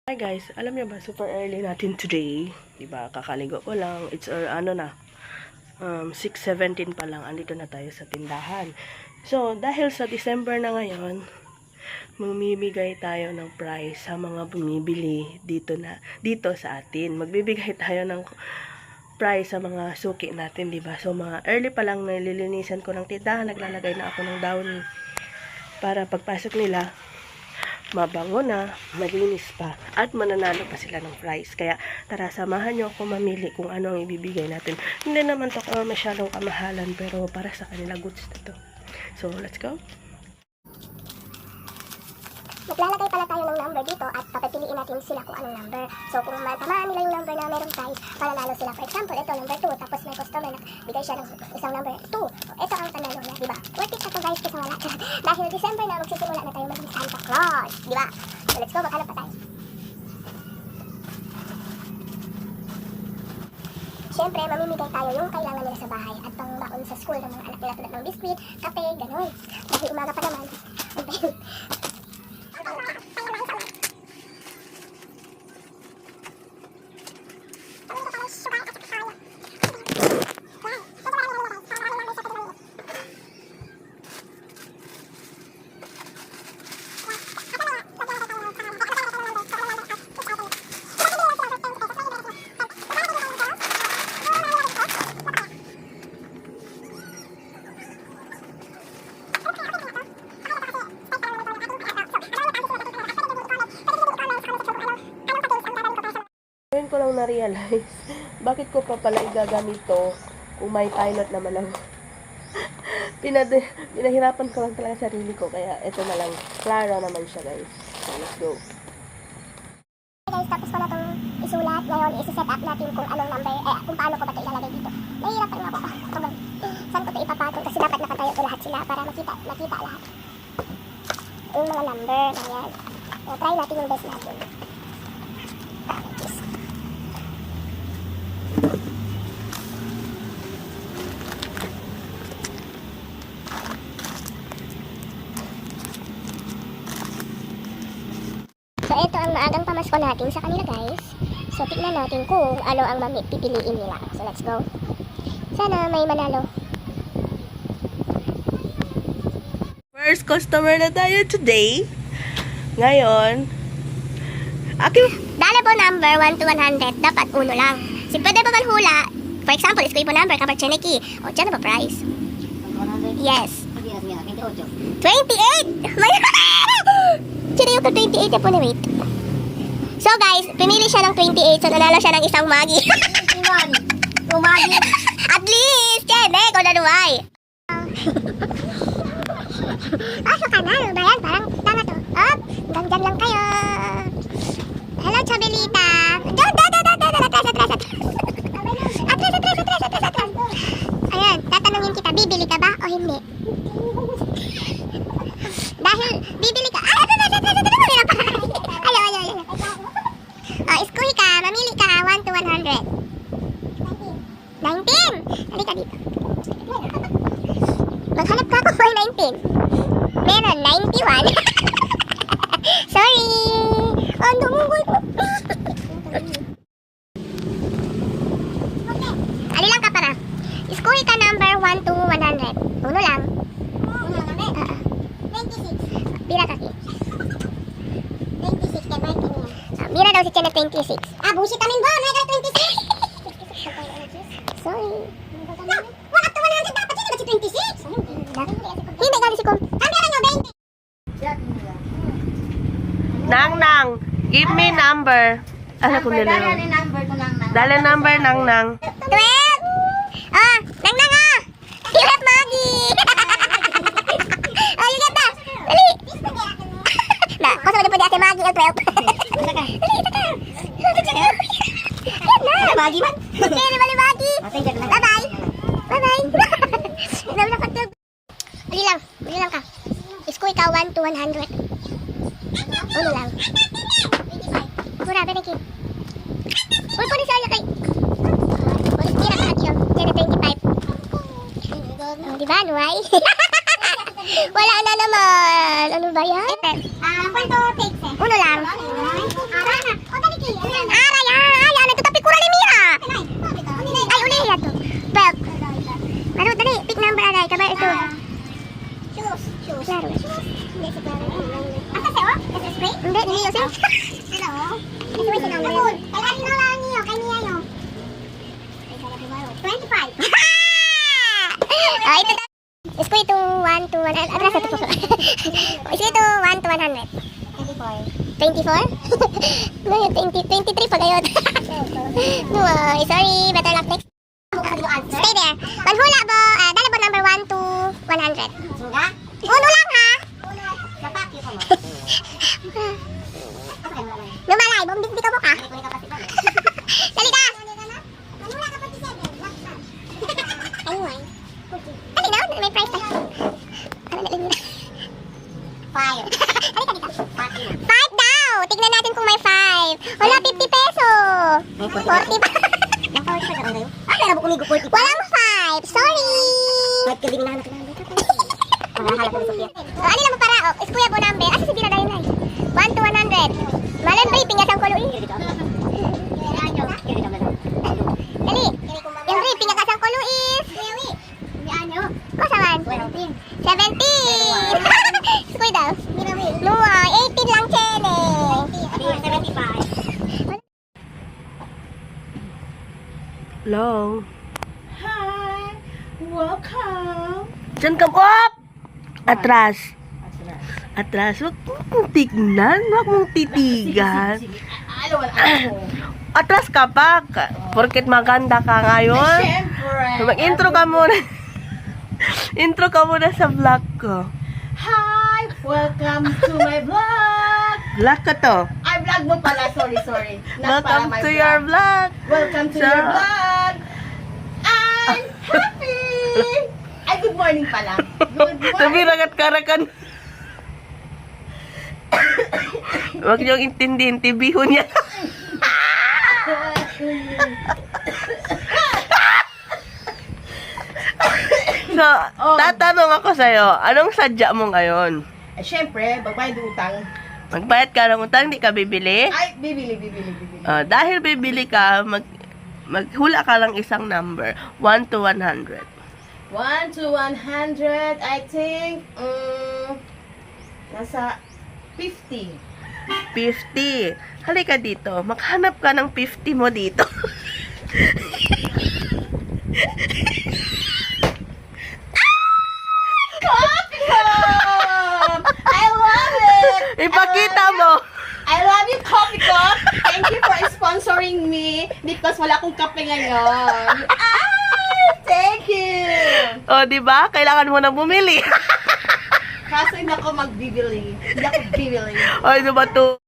Hi guys, alam niyo ba, super early natin today. Diba, kakaligo ko lang. It's 6:17 pa lang. Andito na tayo sa tindahan. So, dahil sa December na ngayon, mamimigay tayo ng prize sa mga bumibili dito sa atin. Magbibigay tayo ng prize sa mga suki natin, diba? So, mga early pa lang nililinisan ko ng tindahan. Naglalagay na ako ng downy para pagpasok nila, mabango na, malinis pa, at mananalo pa sila ng prize. Kaya tara, samahan nyo ako mamili kung ano ang ibibigay natin. Hindi naman to masyadong kamahalan, pero para sa kanila goods na to. So let's go. Maglalagay pala tayo ng number dito at papapiliin natin sila kung anong number. So kung matamaan nila yung number na merong prize, pananalo sila. For example, ito number 2, tapos may customer na bigay siya ng isang number 2. So, ito ang panalo niya, diba? Worth it na to guys kasi wala. Dahil December na, magsisimula na tayo maging Santa Claus, diba? So let's go, maghanap pa tayo. Siyempre, mamimigay tayo yung kailangan nila sa bahay at pang baon sa school ng mga anak nila tulad ng biskuit, kape, gano'n. Dahil umaga pa naman. Ngayon ko lang na-realize, bakit ko pa pala igagamit to kung may pilot naman lang. Pinahirapan ko lang talaga sarili ko, kaya ito na lang. Klaro naman siya guys. So, let's go. Guys, tapos ko na itong isulat. Ngayon, isi-set up natin kung anong number, kung paano ko ba ito ilalagay dito. Nahihirapan nga ako. Saan ko ito ipapatong? Kasi dapat nakatayo ko lahat sila para makita lahat. Yung mga number, ayan. Try natin yung best natin. So, ito ang maagang pamasko natin sa kanila guys. So, tignan natin kung ano ang pipiliin nila. So, let's go. Sana may manalo. First customer na tayo today. Ngayon, Dali po number 1 to 100. Dapat uno lang. Si pwede pa man hula. For example, iskoy po number kapag chineki. O, dyan na ba price? 100? Yes. 28. 28! May Chine yung 28 na po na wait. So guys, pinili siya ng 28. So nanalo siya ng isang magi. Umagi. At least! Chene, ko na duway. Pasok ka na. Ano ba yan? Parang tama to. Up! Hanggang dyan lang kayo. Hello, Chabelita. Atras. Ayan, tatanungin kita, bibili ka ba o hindi? Dahil bibili ka. Iskuhi ka, mamili ka, 1 to 100. 19. Halika dito. Maghanap ka kung may 19. Meron, 91. Sorry. Ano mo ko? Ali lang ka para. Iskuhi ka number 1 to 100. Uno lang. 26. Bira kaki. 26 kay Martin niya. Bira daw si Chene 26. Bullshit kami ba? May 26. Sorry. Wala up to 100 dapat. Hindi ba si 26? Hindi gali si Kum. Kami lang yung 20. Nang, give me number. Ano ko nila? Dali number, nang. 12. Nang ah. Hirap magi. You get that? Dali. Na, basta wala po di ate magi ang 12. Magi man. Okay, magi. Bye-bye. Bye-bye. Dami na katog. Bili lang ka. Isko ikaw 1 to 100. Uno lang. Mura, beneki. Uy, po ni saya kay. Uy, mira ka yun. 25. Diba, Nuay? Wala na naman. Ano ba yan? ¿Cuánto takes? Uno lang. Ito yung number. Kailan na lang niyo? Kay niya yun. 25. Ito daw. Square to 1 to 100. Atras ito po. Square to 1 to 100. 24? No, yung 23 pa gayon. No, sorry. Better luck next. Stay there. Manhula bo. Dala bo number 1 to 100. Uno lang ha. Lumalay. Bumbis ka mo ka. Dali ka. Anyway. Dali na. May price tayo. Ano na lang yun? 5. Halika dito. 5 daw. Tignan natin kung may 5. Wala, 50 peso. 40 pa. Walang 5. Sorry. Ano naman para? Iskuya po number. Asa si Dina dahil na 1 to 100. Malan briefing nga sang kulo eh. Dali. Yung briefing nga sang kulo is. Oh, saman? 17. Iskuya daw. Luwa, 18 lang chene. 75. Hello. Hi. Welcome. Diyan ka po. Atras. Atras. Huwag mong tignan. Huwag mong titigan. Atras ka pa. Porket maganda ka ngayon. Mag-intro ka muna. Intro ka muna sa vlog ko. Hi! Welcome to my vlog! Vlog ko to. Ay, vlog mo pala. Sorry. Not Welcome pala my to vlog. your vlog. Welcome to So- your vlog! I'm happy! Ay, good morning pala. Good Sabi morning. ragat-karakan. Huwag niyong intindihin. Tibihon niya. So, tatanong ako sa'yo, anong sadya mo ngayon? Eh, syempre, magbayad ng utang. Magbayad ka ng utang, di ka bibili? Ay, bibili. Dahil bibili ka, maghula ka lang isang number, 1 to 100. 1 to 100, I think, nasa 50. 50. Halika dito, maghanap ka ng 50 mo dito. I love it! Ipakita mo. I love you, Coffee Cup! Thank you for sponsoring me because wala akong kape ngayon. Thank you! O, di ba? Kailangan mo na bumili. Kaso hindi ako magbibili. Hindi ako bibili. O, di ba to?